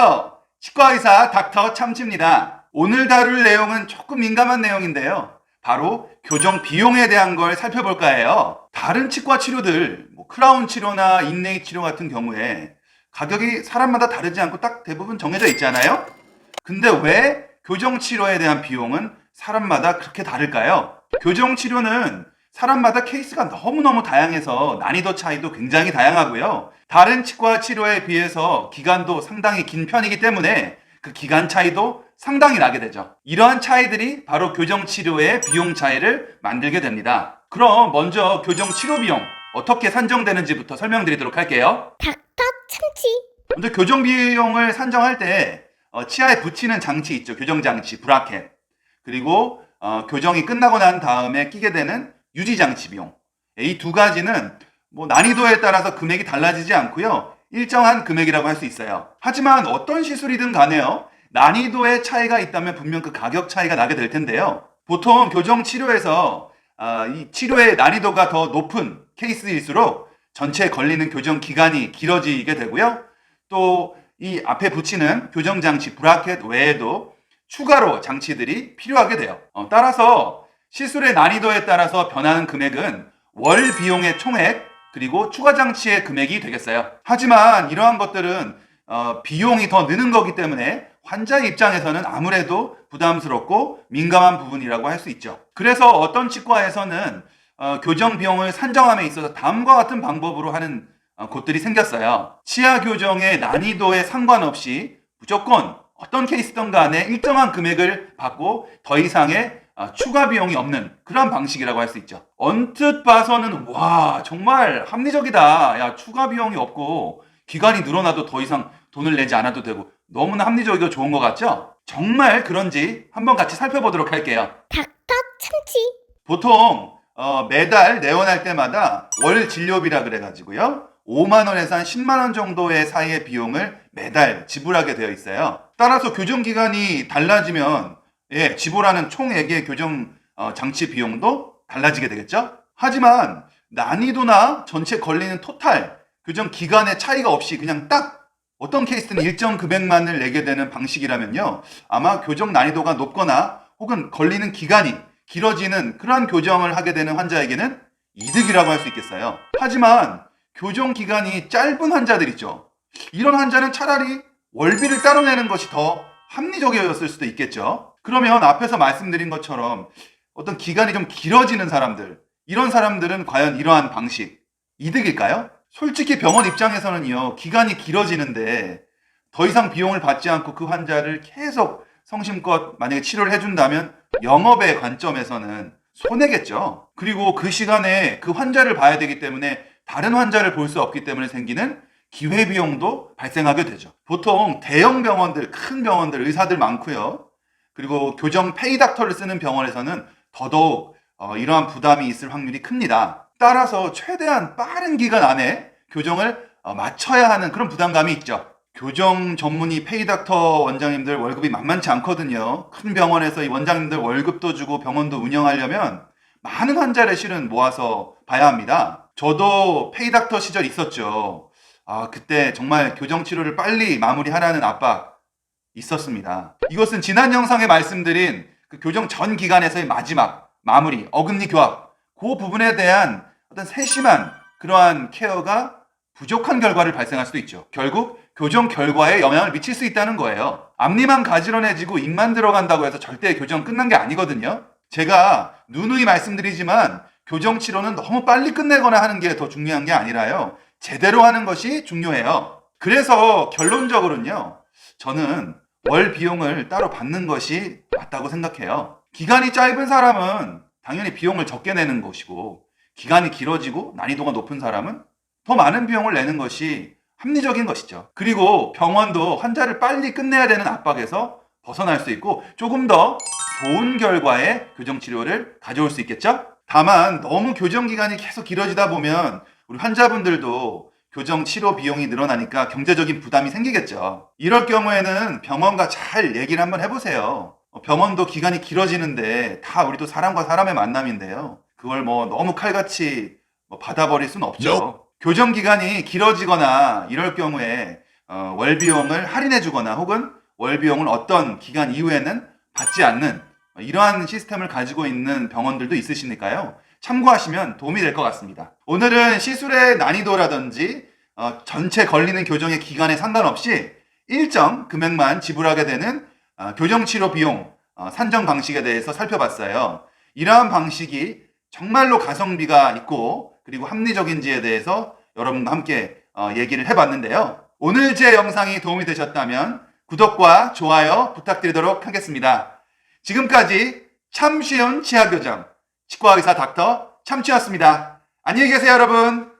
안녕하세요. 치과의사 닥터 참치입니다. 오늘 다룰 내용은 조금 민감한 내용인데요. 바로 교정 비용에 대한 걸 살펴볼까 해요. 다른 치과 치료들, 크라운 치료나 인레이 치료 같은 경우에 가격이 사람마다 다르지 않고 딱 대부분 정해져 있잖아요. 근데 왜 교정 치료에 대한 비용은 사람마다 그렇게 다를까요? 교정 치료는 사람마다 케이스가 너무너무 다양해서 난이도 차이도 굉장히 다양하고요. 다른 치과 치료에 비해서 기간도 상당히 긴 편이기 때문에 그 기간 차이도 상당히 나게 되죠. 이러한 차이들이 바로 교정 치료의 비용 차이를 만들게 됩니다. 그럼 먼저 교정 치료 비용 어떻게 산정되는지부터 설명드리도록 할게요. 닥터 참치. 먼저 교정 비용을 산정할 때 치아에 붙이는 장치 있죠. 교정 장치, 브라켓. 그리고 교정이 끝나고 난 다음에 끼게 되는 유지 장치 비용. 이 두 가지는 난이도에 따라서 금액이 달라지지 않고요. 일정한 금액이라고 할 수 있어요. 하지만 어떤 시술이든 간에요. 난이도의 차이가 있다면 분명 그 가격 차이가 나게 될 텐데요. 보통 교정 치료에서 이 치료의 난이도가 더 높은 케이스일수록 전체 걸리는 교정 기간이 길어지게 되고요. 또 이 앞에 붙이는 교정 장치 브라켓 외에도 추가로 장치들이 필요하게 돼요. 따라서 시술의 난이도에 따라서 변하는 금액은 월 비용의 총액 그리고 추가 장치의 금액이 되겠어요. 하지만 이러한 것들은 비용이 더 느는 거기 때문에 환자의 입장에서는 아무래도 부담스럽고 민감한 부분이라고 할 수 있죠. 그래서 어떤 치과에서는 교정 비용을 산정함에 있어서 다음과 같은 방법으로 하는 곳들이 생겼어요. 치아 교정의 난이도에 상관없이 무조건 어떤 케이스든 간에 일정한 금액을 받고 더 이상의 추가 비용이 없는 그런 방식이라고 할 수 있죠. 언뜻 봐서는 와 정말 합리적이다. 야 추가 비용이 없고 기간이 늘어나도 더 이상 돈을 내지 않아도 되고 너무나 합리적이고 좋은 것 같죠? 정말 그런지 한번 같이 살펴보도록 할게요. 닥터 참치. 보통 매달 내원할 때마다 월 진료비라 그래가지고요. 5만 원에서 한 10만 원 정도의 사이의 비용을 매달 지불하게 되어 있어요. 따라서 교정 기간이 달라지면 지불하는 총액의 교정 장치 비용도 달라지게 되겠죠. 하지만 난이도나 전체 걸리는 토탈 교정 기간의 차이가 없이 그냥 딱 어떤 케이스는 일정 금액만을 내게 되는 방식이라면요. 아마 교정 난이도가 높거나 혹은 걸리는 기간이 길어지는 그러한 교정을 하게 되는 환자에게는 이득이라고 할 수 있겠어요. 하지만 교정 기간이 짧은 환자들 있죠. 이런 환자는 차라리 월비를 따로 내는 것이 더 합리적이었을 수도 있겠죠. 그러면 앞에서 말씀드린 것처럼 어떤 기간이 좀 길어지는 사람들, 이런 사람들은 과연 이러한 방식 이득일까요? 솔직히 병원 입장에서는요, 기간이 길어지는데 더 이상 비용을 받지 않고 그 환자를 계속 성심껏 만약에 치료를 해준다면 영업의 관점에서는 손해겠죠. 그리고 그 시간에 그 환자를 봐야 되기 때문에 다른 환자를 볼 수 없기 때문에 생기는 기회비용도 발생하게 되죠. 보통 대형 병원들, 큰 병원들, 의사들 많고요. 그리고 교정 페이닥터를 쓰는 병원에서는 더더욱 이러한 부담이 있을 확률이 큽니다. 따라서 최대한 빠른 기간 안에 교정을 마쳐야 하는 그런 부담감이 있죠. 교정 전문의 페이닥터 원장님들 월급이 만만치 않거든요. 큰 병원에서 이 원장님들 월급도 주고 병원도 운영하려면 많은 환자를 실은 모아서 봐야 합니다. 저도 페이닥터 시절 있었죠. 그때 정말 교정 치료를 빨리 마무리하라는 압박 있었습니다. 이것은 지난 영상에 말씀드린 그 교정 전 기간에서의 마지막 마무리, 어금니 교합, 그 부분에 대한 어떤 세심한 그러한 케어가 부족한 결과를 발생할 수도 있죠. 결국 교정 결과에 영향을 미칠 수 있다는 거예요. 앞니만 가지런해지고 입만 들어간다고 해서 절대 교정 끝난 게 아니거든요. 제가 누누이 말씀드리지만 교정 치료는 너무 빨리 끝내거나 하는 게 더 중요한 게 아니라요. 제대로 하는 것이 중요해요. 그래서 결론적으로는요. 저는 월 비용을 따로 받는 것이 맞다고 생각해요. 기간이 짧은 사람은 당연히 비용을 적게 내는 것이고 기간이 길어지고 난이도가 높은 사람은 더 많은 비용을 내는 것이 합리적인 것이죠. 그리고 병원도 환자를 빨리 끝내야 되는 압박에서 벗어날 수 있고 조금 더 좋은 결과의 교정 치료를 가져올 수 있겠죠? 다만 너무 교정 기간이 계속 길어지다 보면 우리 환자분들도 교정 치료 비용이 늘어나니까 경제적인 부담이 생기겠죠. 이럴 경우에는 병원과 잘 얘기를 한번 해보세요. 병원도 기간이 길어지는데 다 우리도 사람과 사람의 만남인데요. 그걸 너무 칼같이 받아버릴 수는 없죠. 교정 기간이 길어지거나 이럴 경우에 월비용을 할인해 주거나 혹은 월비용을 어떤 기간 이후에는 받지 않는 이러한 시스템을 가지고 있는 병원들도 있으시니까요. 참고하시면 도움이 될 것 같습니다. 오늘은 시술의 난이도라든지 전체 걸리는 교정의 기간에 상관없이 일정 금액만 지불하게 되는 교정치료 비용 산정 방식에 대해서 살펴봤어요. 이러한 방식이 정말로 가성비가 있고 그리고 합리적인지에 대해서 여러분과 함께 얘기를 해봤는데요. 오늘 제 영상이 도움이 되셨다면 구독과 좋아요 부탁드리도록 하겠습니다. 지금까지 참 쉬운 치아교정 치과의사 닥터 참치였습니다. 안녕히 계세요, 여러분.